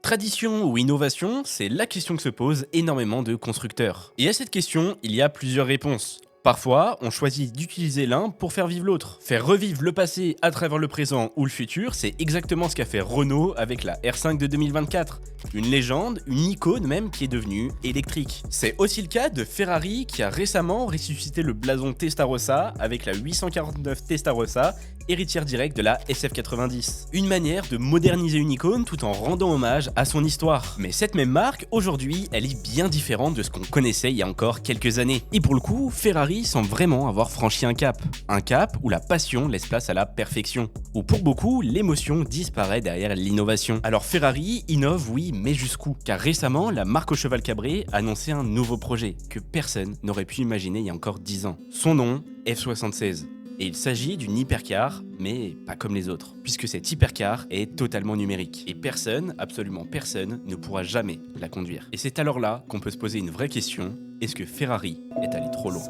Tradition ou innovation, c'est la question que se posent énormément de constructeurs. Et à cette question, il y a plusieurs réponses. Parfois, on choisit d'utiliser l'un pour faire vivre l'autre. Faire revivre le passé à travers le présent ou le futur, c'est exactement ce qu'a fait Renault avec la R5 de 2024. Une légende, une icône même qui est devenue électrique. C'est aussi le cas de Ferrari qui a récemment ressuscité le blason Testarossa avec la 849 Testarossa, héritière directe de la SF90. Une manière de moderniser une icône tout en rendant hommage à son histoire. Mais cette même marque, aujourd'hui, elle est bien différente de ce qu'on connaissait il y a encore quelques années. Et pour le coup, Ferrari semble vraiment avoir franchi un cap. Un cap où la passion laisse place à la perfection. Où pour beaucoup, l'émotion disparaît derrière l'innovation. Alors Ferrari innove, oui, mais jusqu'où? Car récemment, la marque au cheval cabré a annoncé un nouveau projet que personne n'aurait pu imaginer il y a encore 10 ans. Son nom, F76. Et il s'agit d'une hypercar, mais pas comme les autres, puisque cette hypercar est totalement numérique. Et personne, absolument personne, ne pourra jamais la conduire. Et c'est alors là qu'on peut se poser une vraie question, est-ce que Ferrari est allé trop loin?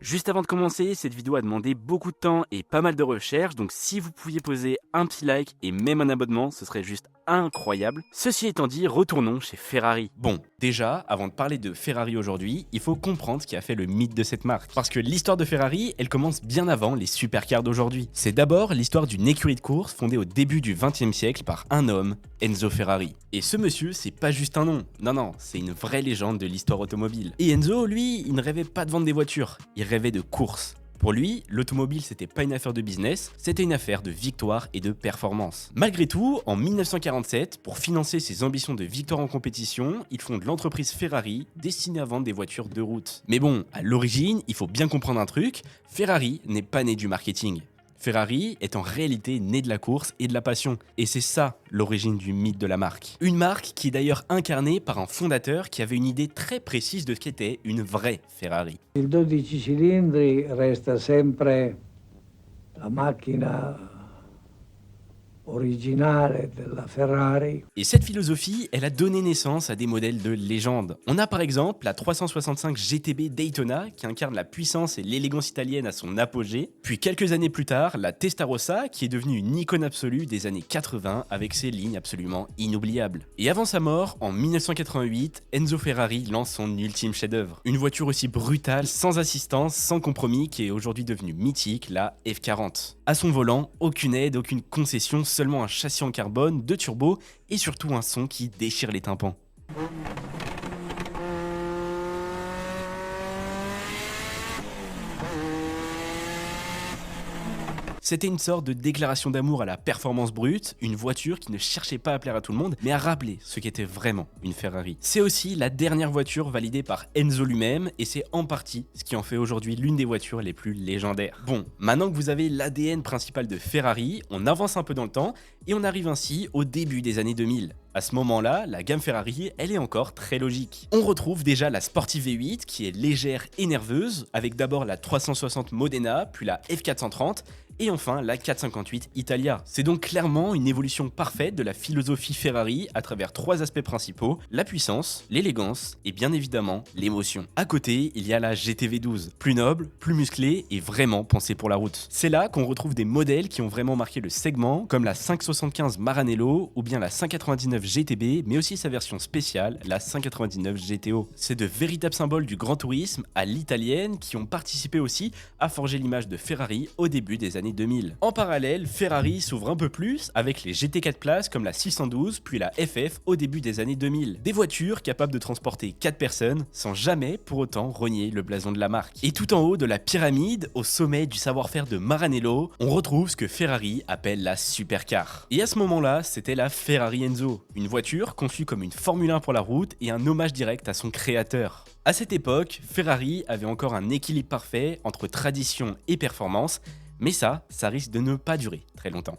Juste avant de commencer, cette vidéo a demandé beaucoup de temps et pas mal de recherches, donc si vous pouviez poser un petit like et même un abonnement, ce serait juste incroyable. Ceci étant dit, retournons chez Ferrari. Bon, déjà, avant de parler de Ferrari aujourd'hui, il faut comprendre ce qui a fait le mythe de cette marque. Parce que l'histoire de Ferrari, elle commence bien avant les supercars d'aujourd'hui. C'est d'abord l'histoire d'une écurie de course fondée au début du XXe siècle par un homme, Enzo Ferrari. Et ce monsieur, c'est pas juste un nom. Non, c'est une vraie légende de l'histoire automobile. Et Enzo, lui, il ne rêvait pas de vendre des voitures, il rêvait de course. Pour lui, l'automobile c'était pas une affaire de business, c'était une affaire de victoire et de performance. Malgré tout, en 1947, pour financer ses ambitions de victoire en compétition, il fonde l'entreprise Ferrari, destinée à vendre des voitures de route. Mais bon, à l'origine, il faut bien comprendre un truc, Ferrari n'est pas né du marketing. Ferrari est en réalité né de la course et de la passion. Et c'est ça l'origine du mythe de la marque. Une marque qui est d'ailleurs incarnée par un fondateur qui avait une idée très précise de ce qu'était une vraie Ferrari. Il 12 cilindri resta sempre la macchina originale della Ferrari. Et cette philosophie, elle a donné naissance à des modèles de légende. On a par exemple la 365 GTB Daytona qui incarne la puissance et l'élégance italienne à son apogée, puis quelques années plus tard, la Testarossa qui est devenue une icône absolue des années 80 avec ses lignes absolument inoubliables. Et avant sa mort, en 1988, Enzo Ferrari lance son ultime chef-d'œuvre. Une voiture aussi brutale, sans assistance, sans compromis, qui est aujourd'hui devenue mythique, la F40. À son volant, aucune aide, aucune concession, seulement un châssis en carbone, deux turbos et surtout un son qui déchire les tympans. C'était une sorte de déclaration d'amour à la performance brute, une voiture qui ne cherchait pas à plaire à tout le monde, mais à rappeler ce qu'était vraiment une Ferrari. C'est aussi la dernière voiture validée par Enzo lui-même, et c'est en partie ce qui en fait aujourd'hui l'une des voitures les plus légendaires. Bon, maintenant que vous avez l'ADN principal de Ferrari, on avance un peu dans le temps, et on arrive ainsi au début des années 2000. À ce moment-là, la gamme Ferrari, elle est encore très logique. On retrouve déjà la Sportive V8 qui est légère et nerveuse, avec d'abord la 360 Modena, puis la F430, et enfin la 458 Italia. C'est donc clairement une évolution parfaite de la philosophie Ferrari à travers trois aspects principaux, la puissance, l'élégance et bien évidemment l'émotion. À côté, il y a la GTV12, plus noble, plus musclée et vraiment pensée pour la route. C'est là qu'on retrouve des modèles qui ont vraiment marqué le segment, comme la 575 Maranello ou bien la 599 GTB, mais aussi sa version spéciale, la 599 GTO. C'est de véritables symboles du grand tourisme à l'italienne qui ont participé aussi à forger l'image de Ferrari au début des années 2000. En parallèle, Ferrari s'ouvre un peu plus avec les GT4 places comme la 612 puis la FF au début des années 2000. Des voitures capables de transporter 4 personnes sans jamais pour autant renier le blason de la marque. Et tout en haut de la pyramide, au sommet du savoir-faire de Maranello, on retrouve ce que Ferrari appelle la supercar. Et à ce moment-là, c'était la Ferrari Enzo, une voiture conçue comme une Formule 1 pour la route et un hommage direct à son créateur. À cette époque, Ferrari avait encore un équilibre parfait entre tradition et performance, mais ça risque de ne pas durer très longtemps.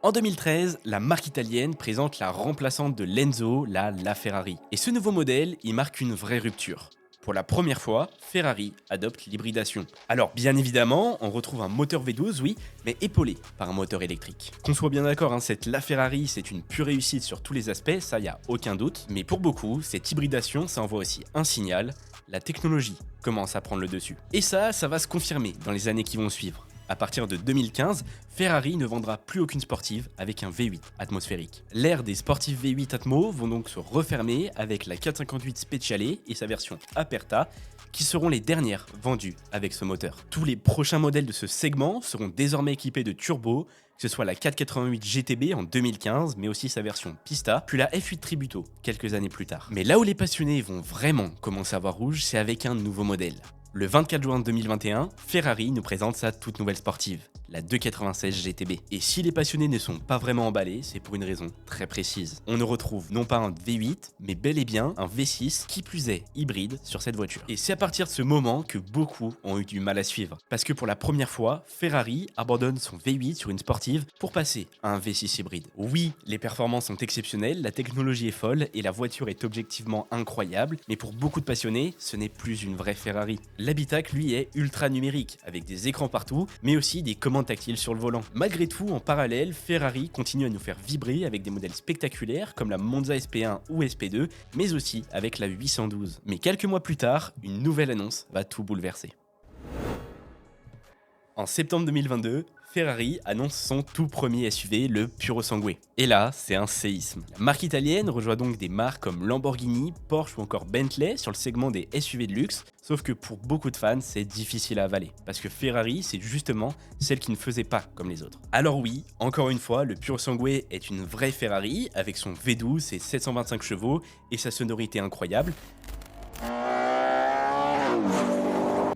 En 2013, la marque italienne présente la remplaçante de l'Enzo, la Ferrari. Et ce nouveau modèle, il marque une vraie rupture. Pour la première fois, Ferrari adopte l'hybridation. Alors bien évidemment, on retrouve un moteur V12, oui, mais épaulé par un moteur électrique. Qu'on soit bien d'accord, cette LaFerrari, c'est une pure réussite sur tous les aspects, ça y a aucun doute. Mais pour beaucoup, cette hybridation, ça envoie aussi un signal, la technologie commence à prendre le dessus. Et ça va se confirmer dans les années qui vont suivre. À partir de 2015, Ferrari ne vendra plus aucune sportive avec un V8 atmosphérique. L'ère des sportives V8 Atmo vont donc se refermer avec la 458 Speciale et sa version Aperta, qui seront les dernières vendues avec ce moteur. Tous les prochains modèles de ce segment seront désormais équipés de turbo, que ce soit la 488 GTB en 2015, mais aussi sa version Pista, puis la F8 Tributo quelques années plus tard. Mais là où les passionnés vont vraiment commencer à voir rouge, c'est avec un nouveau modèle. Le 24 juin 2021, Ferrari nous présente sa toute nouvelle sportive, la 296 GTB. Et si les passionnés ne sont pas vraiment emballés, c'est pour une raison très précise. On ne retrouve non pas un V8, mais bel et bien un V6, qui plus est hybride sur cette voiture. Et c'est à partir de ce moment que beaucoup ont eu du mal à suivre. Parce que pour la première fois, Ferrari abandonne son V8 sur une sportive pour passer à un V6 hybride. Oui, les performances sont exceptionnelles, la technologie est folle et la voiture est objectivement incroyable, mais pour beaucoup de passionnés, ce n'est plus une vraie Ferrari. L'habitacle, lui, est ultra numérique, avec des écrans partout, mais aussi des commandes tactiles sur le volant. Malgré tout, en parallèle, Ferrari continue à nous faire vibrer avec des modèles spectaculaires comme la Monza SP1 ou SP2, mais aussi avec la 812. Mais quelques mois plus tard, une nouvelle annonce va tout bouleverser. En septembre 2022, Ferrari annonce son tout premier SUV, le Purosangue. Et là, c'est un séisme. La marque italienne rejoint donc des marques comme Lamborghini, Porsche ou encore Bentley sur le segment des SUV de luxe, sauf que pour beaucoup de fans, c'est difficile à avaler, parce que Ferrari, c'est justement celle qui ne faisait pas comme les autres. Alors oui, encore une fois, le Purosangue est une vraie Ferrari, avec son V12, ses 725 chevaux et sa sonorité incroyable.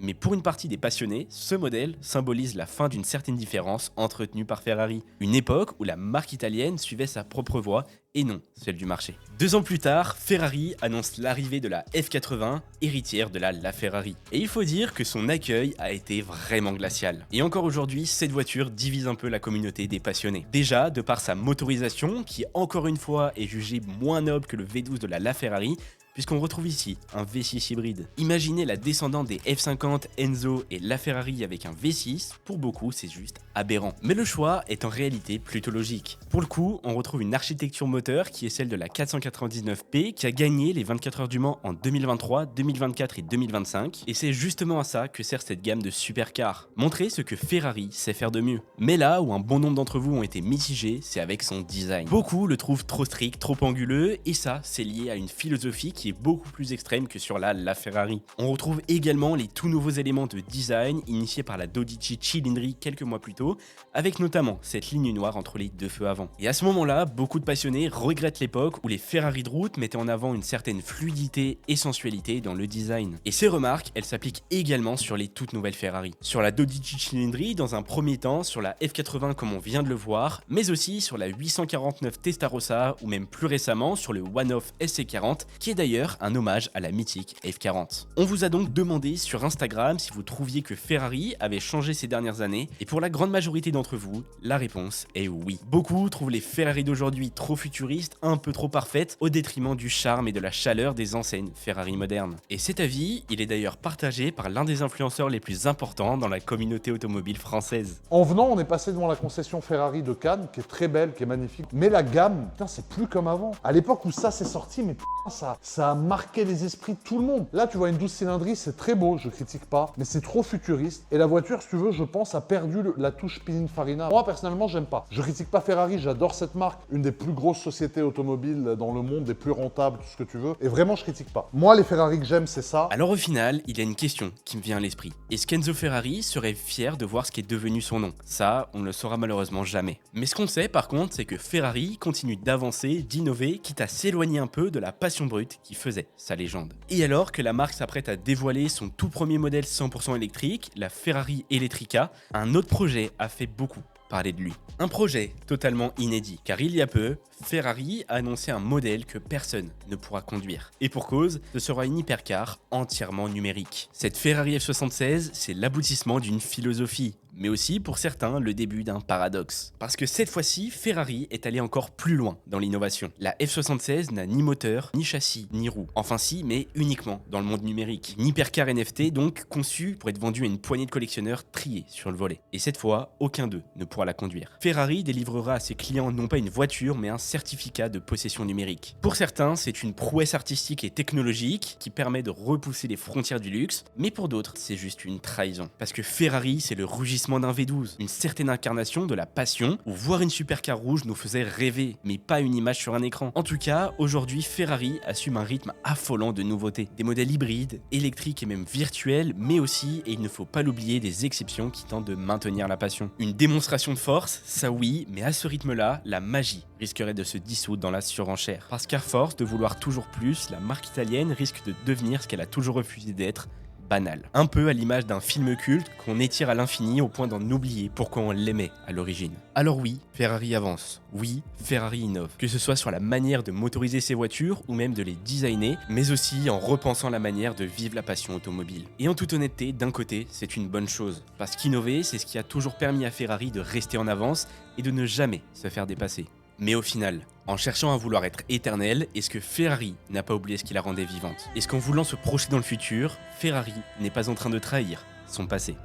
Mais pour une partie des passionnés, ce modèle symbolise la fin d'une certaine différence entretenue par Ferrari. Une époque où la marque italienne suivait sa propre voie et non celle du marché. 2 ans plus tard, Ferrari annonce l'arrivée de la F80, héritière de la LaFerrari. Et il faut dire que son accueil a été vraiment glacial. Et encore aujourd'hui, cette voiture divise un peu la communauté des passionnés. Déjà, de par sa motorisation, qui encore une fois est jugée moins noble que le V12 de la LaFerrari, puisqu'on retrouve ici un V6 hybride. Imaginez la descendante des F50, Enzo et LaFerrari avec un V6, pour beaucoup c'est juste aberrant. Mais le choix est en réalité plutôt logique. Pour le coup, on retrouve une architecture moteur qui est celle de la 499P qui a gagné les 24 heures du Mans en 2023, 2024 et 2025, et c'est justement à ça que sert cette gamme de supercars. Montrer ce que Ferrari sait faire de mieux. Mais là où un bon nombre d'entre vous ont été mitigés, c'est avec son design. Beaucoup le trouvent trop strict, trop anguleux, et ça c'est lié à une philosophie qui est beaucoup plus extrême que sur la LaFerrari. On retrouve également les tout nouveaux éléments de design initiés par la Dodici Cilindri quelques mois plus tôt, avec notamment cette ligne noire entre les deux feux avant. Et à ce moment-là, beaucoup de passionnés regrettent l'époque où les Ferrari de route mettaient en avant une certaine fluidité et sensualité dans le design. Et ces remarques, elles s'appliquent également sur les toutes nouvelles Ferrari. Sur la Dodici Cilindri dans un premier temps, sur la F80 comme on vient de le voir, mais aussi sur la 849 Testarossa ou même plus récemment sur le One-Off SC40 qui est d'ailleurs un hommage à la mythique F40. On vous a donc demandé sur Instagram si vous trouviez que Ferrari avait changé ces dernières années, et pour la grande majorité d'entre vous, la réponse est oui. Beaucoup trouvent les Ferrari d'aujourd'hui trop futuristes, un peu trop parfaites, au détriment du charme et de la chaleur des enseignes Ferrari modernes. Et cet avis, il est d'ailleurs partagé par l'un des influenceurs les plus importants dans la communauté automobile française. En venant, on est passé devant la concession Ferrari de Cannes, qui est très belle, qui est magnifique, mais la gamme, putain, c'est plus comme avant. À l'époque où ça s'est sorti, mais putain, ça a marqué les esprits de tout le monde. Là, tu vois une 12 cylindries, c'est très beau, je critique pas, mais c'est trop futuriste. Et la voiture, si tu veux, je pense, a perdu la touche Pininfarina. Moi, personnellement, j'aime pas. Je critique pas Ferrari, j'adore cette marque, une des plus grosses sociétés automobiles dans le monde, des plus rentables, tout ce que tu veux. Et vraiment, je critique pas. Moi, les Ferrari que j'aime, c'est ça. Alors au final, il y a une question qui me vient à l'esprit. Est-ce qu'Enzo Ferrari serait fier de voir ce qui est devenu son nom? Ça, on ne le saura malheureusement jamais. Mais ce qu'on sait par contre, c'est que Ferrari continue d'avancer, d'innover, quitte à s'éloigner un peu de la passion brute qui faisait sa légende. Et alors que la marque s'apprête à dévoiler son tout premier modèle 100% électrique, la Ferrari Elettrica, un autre projet a fait beaucoup parler de lui. Un projet totalement inédit, car il y a peu, Ferrari a annoncé un modèle que personne ne pourra conduire. Et pour cause, ce sera une hypercar entièrement numérique. Cette Ferrari F76, c'est l'aboutissement d'une philosophie, mais aussi pour certains le début d'un paradoxe. Parce que cette fois-ci, Ferrari est allé encore plus loin dans l'innovation. La F76 n'a ni moteur, ni châssis, ni roue. Enfin si, mais uniquement dans le monde numérique. Une hypercar NFT donc conçue pour être vendue à une poignée de collectionneurs triés sur le volet. Et cette fois, aucun d'eux ne pourra la conduire. Ferrari délivrera à ses clients non pas une voiture, mais un certificat de possession numérique. Pour certains, c'est une prouesse artistique et technologique qui permet de repousser les frontières du luxe, mais pour d'autres, c'est juste une trahison. Parce que Ferrari, c'est le rugissement d'un V12, une certaine incarnation de la passion, où voir une supercar rouge nous faisait rêver, mais pas une image sur un écran. En tout cas, aujourd'hui, Ferrari assume un rythme affolant de nouveautés. Des modèles hybrides, électriques et même virtuels, mais aussi, et il ne faut pas l'oublier, des exceptions qui tentent de maintenir la passion. Une démonstration de force, ça oui, mais à ce rythme-là, la magie risquerait de se dissoudre dans la surenchère. Parce qu'à force de vouloir toujours plus, la marque italienne risque de devenir ce qu'elle a toujours refusé d'être, banal. Un peu à l'image d'un film culte qu'on étire à l'infini au point d'en oublier pourquoi on l'aimait à l'origine. Alors oui, Ferrari avance. Oui, Ferrari innove. Que ce soit sur la manière de motoriser ses voitures ou même de les designer, mais aussi en repensant la manière de vivre la passion automobile. Et en toute honnêteté, d'un côté, c'est une bonne chose. Parce qu'innover, c'est ce qui a toujours permis à Ferrari de rester en avance et de ne jamais se faire dépasser. Mais au final, en cherchant à vouloir être éternel, est-ce que Ferrari n'a pas oublié ce qui la rendait vivante? Est-ce qu'en voulant se projeter dans le futur, Ferrari n'est pas en train de trahir son passé?